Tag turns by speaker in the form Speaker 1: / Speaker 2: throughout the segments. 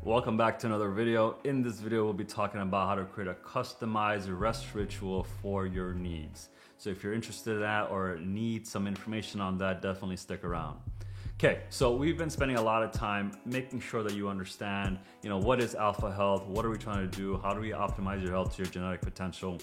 Speaker 1: Welcome back to another video. In this video, we'll be talking about how to create a customized rest ritual for your needs. So if you're interested in that or need some information on that, definitely stick around. Okay, so we've been spending a lot of time making sure that you understand, what is Alpha Health, what are we trying to do, how do we optimize your health to your genetic potential.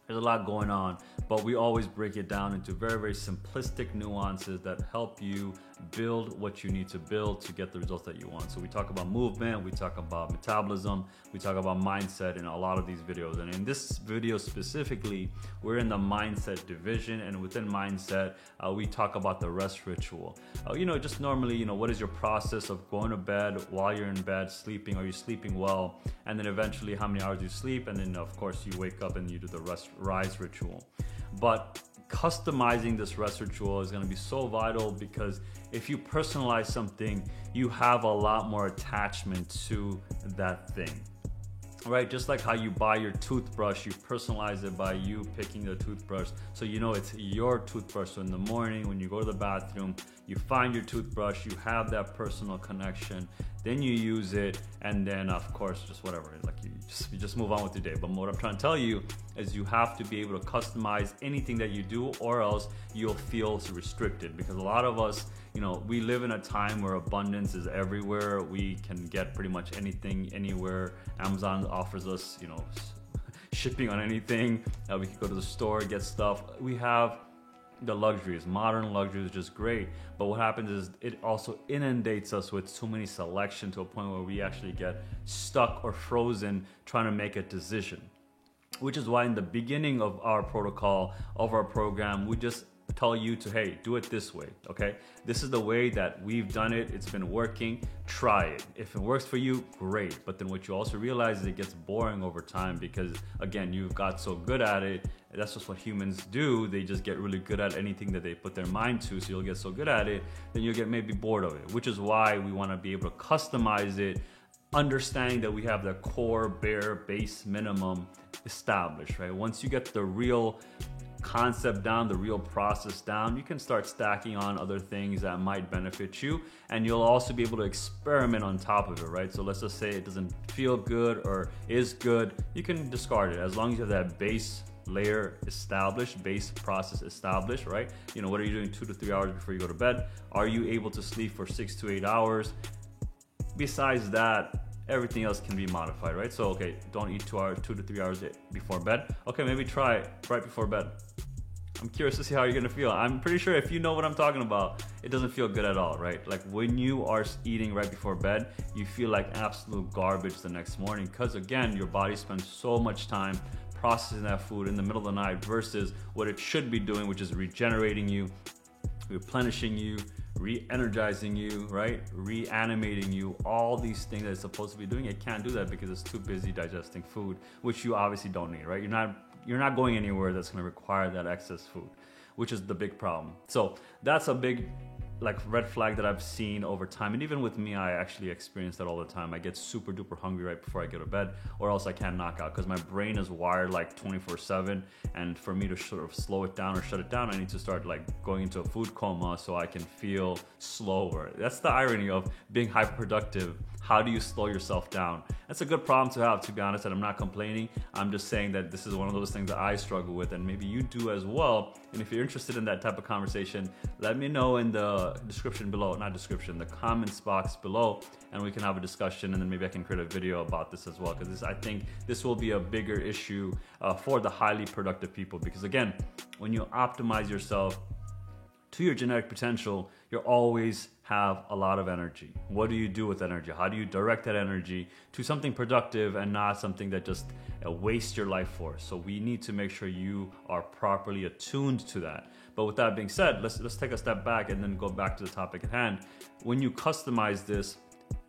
Speaker 1: There's a lot going on, but we always break it down into very, very simplistic nuances that help you build what you need to build to get the results that you want. So we talk about movement, we talk about metabolism, we talk about mindset in a lot of these videos. And in this video specifically, we're in the mindset division, and within mindset, we talk about the rest ritual. Just normally, what is your process of going to bed, while you're in bed, sleeping, are you sleeping well? And then eventually how many hours you sleep, and then of course you wake up and you do the rise ritual. But customizing this rest ritual is going to be so vital, because if you personalize something, you have a lot more attachment to that thing, right? Just like how you buy your toothbrush, you personalize it by you picking the toothbrush, so it's your toothbrush. So in the morning when you go to the bathroom, you find your toothbrush, you have that personal connection, then you use it, and then of course just whatever, like you just move on with your day. But what I'm trying to tell you is you have to be able to customize anything that you do, or else you'll feel restricted. Because a lot of us, we live in a time where abundance is everywhere. We can get pretty much anything anywhere. Amazon offers us shipping on anything. We can go to the store, get stuff. We have the luxuries, modern luxuries, which is great. But what happens is it also inundates us with too many selection, to a point where we actually get stuck or frozen trying to make a decision. Which is why in the beginning of our protocol, of our program, we just tell you to, hey, do it this way, okay? This is the way that we've done it. It's been working. Try it. If it works for you, great. But then what you also realize is it gets boring over time, because again, you've got so good at it. That's just what humans do. They just get really good at anything that they put their mind to. So you'll get so good at it, then you'll get maybe bored of it, which is why we want to be able to customize it, understanding that we have the core bare base minimum established, right? Once you get the real concept down, the real process down, you can start stacking on other things that might benefit you, and you'll also be able to experiment on top of it, right? So let's just say it doesn't feel good or is good, you can discard it, as long as you have that base layer established, base process established, right? What are you doing 2 to 3 hours before you go to bed? Are you able to sleep for 6 to 8 hours? Besides that, everything else can be modified, right? So, okay, don't eat 2 to 3 hours before bed. Okay, maybe try it right before bed. I'm curious to see how you're gonna feel. I'm pretty sure if you know what I'm talking about, it doesn't feel good at all, right? Like when you are eating right before bed, you feel like absolute garbage the next morning, because again, your body spends so much time processing that food in the middle of the night versus what it should be doing, which is regenerating you, replenishing you, re-energizing you, right? Reanimating you, all these things that it's supposed to be doing. It can't do that because it's too busy digesting food, which you obviously don't need, right? You're not going anywhere that's going to require that excess food, which is the big problem. So that's a big red flag that I've seen over time. And even with me, I actually experience that all the time. I get super duper hungry right before I go to bed, or else I can't knock out, because my brain is wired 24/7. And for me to sort of slow it down or shut it down, I need to start going into a food coma so I can feel slower. That's the irony of being hyperproductive. How do you slow yourself down? That's a good problem to have, to be honest, and I'm not complaining. I'm just saying that this is one of those things that I struggle with, and maybe you do as well. And if you're interested in that type of conversation, let me know in the description below, the comments box below, and we can have a discussion, and then maybe I can create a video about this as well, because I think this will be a bigger issue for the highly productive people. Because again, when you optimize yourself to your genetic potential, you always have a lot of energy. What do you do with energy? How do you direct that energy to something productive and not something that just wastes your life force? So we need to make sure you are properly attuned to that. But with that being said, let's take a step back and then go back to the topic at hand. When you customize this,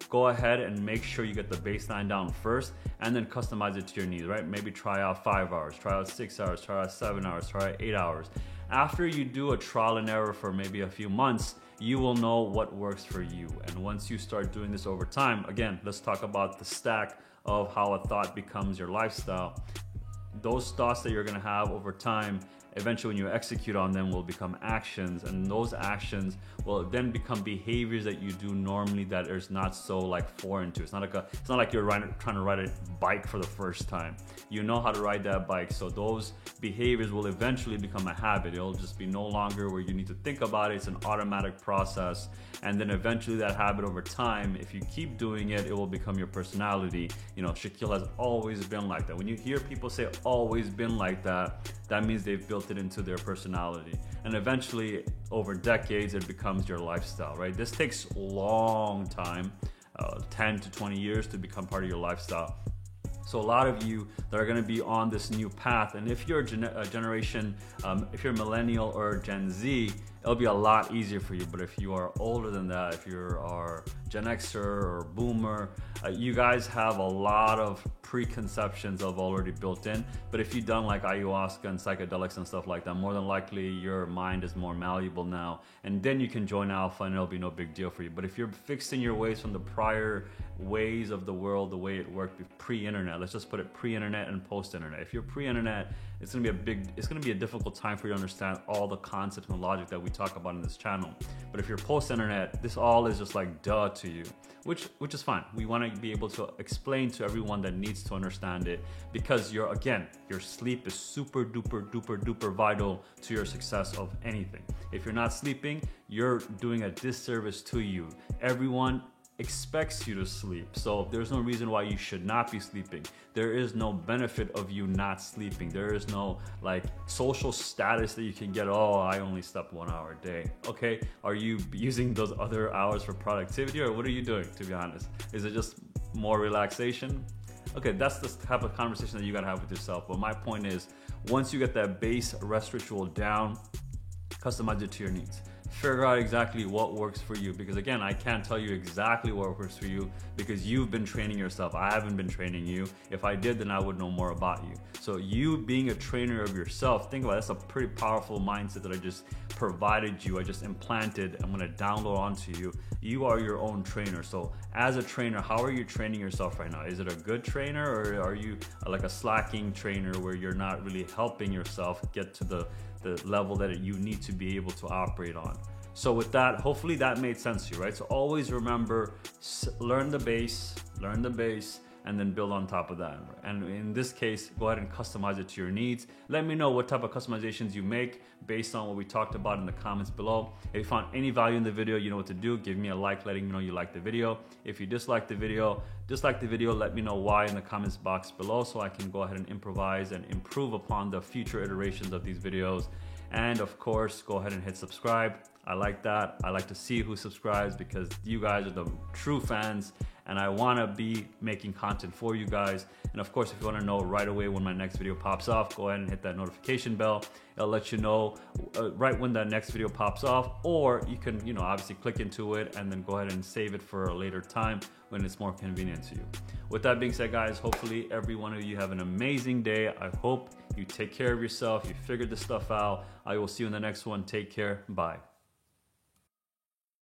Speaker 1: go ahead and make sure you get the baseline down first, and then customize it to your needs, right? Maybe try out 5 hours, try out 6 hours, try out 7 hours, try out 8 hours. After you do a trial and error for maybe a few months, you will know what works for you. And once you start doing this over time, again, let's talk about the stack of how a thought becomes your lifestyle. Those thoughts that you're gonna have over time, eventually when you execute on them will become actions, and those actions will then become behaviors that you do normally that is not so like foreign to. It's not like you're trying to ride a bike for the first time. You know how to ride that bike, so those behaviors will eventually become a habit. It'll just be no longer where you need to think about it. It's an automatic process, and then eventually that habit over time, if you keep doing it, it will become your personality. You know, Shaquille has always been like that. When you hear people say always been like that, that means they've built it into their personality, and eventually over decades it becomes your lifestyle, right? This takes a long time, 10 to 20 years to become part of your lifestyle. So a lot of you that are going to be on this new path, and if you're a generation, if you're millennial or Gen Z, it'll be a lot easier for you. But if you are older than that, if you are Gen Xer or Boomer, you guys have a lot of preconceptions of already built in. But if you've done like ayahuasca and psychedelics and stuff like that, more than likely your mind is more malleable now, and then you can join Alpha and it'll be no big deal for you. But if you're fixing your ways from the prior ways of the world, the way it worked pre-internet, let's just put it pre-internet and post-internet. If you're pre-internet, it's gonna be a difficult time for you to understand all the concepts and logic that we talk about in this channel. But if you're post-internet, this all is just like duh to you, which is fine. We want to be able to explain to everyone that needs to understand it, because your sleep is super duper vital to your success of anything. If you're not sleeping, you're doing a disservice to you. Everyone expects you to sleep, so there's no reason why you should not be sleeping. There is no benefit of you not sleeping. There is no like social status that you can get. Oh, I only slept 1 hour a day. Okay, are you using those other hours for productivity, or what are you doing, to be honest? Is it just more relaxation? Okay, that's the type of conversation that you gotta have with yourself. But my point is, once you get that base rest ritual down, customize it to your needs. Figure out exactly what works for you, because again, I can't tell you exactly what works for you because you've been training yourself. I haven't been training you. If I did, then I would know more about you. So you being a trainer of yourself, think about it, that's a pretty powerful mindset that I just provided you, I just implanted, I'm gonna download onto you. You are your own trainer. So as a trainer, how are you training yourself right now? Is it a good trainer, or are you like a slacking trainer where you're not really helping yourself get to the level that you need to be able to operate on? So with that, hopefully that made sense to you, right? So always remember, learn the base, and then build on top of that. And in this case, go ahead and customize it to your needs. Let me know what type of customizations you make based on what we talked about in the comments below. If you found any value in the video, you know what to do. Give me a like, letting me know you like the video. If you dislike the video, let me know why in the comments box below, so I can go ahead and improvise and improve upon the future iterations of these videos. And of course, go ahead and hit subscribe. I like that. I like to see who subscribes, because you guys are the true fans, and I want to be making content for you guys. And of course, if you want to know right away when my next video pops off, go ahead and hit that notification bell. It'll let you know right when that next video pops off, or you can, obviously click into it and then go ahead and save it for a later time when it's more convenient to you. With that being said, guys, hopefully every one of you have an amazing day. I hope you take care of yourself. You figured this stuff out. I will see you in the next one. Take care. Bye.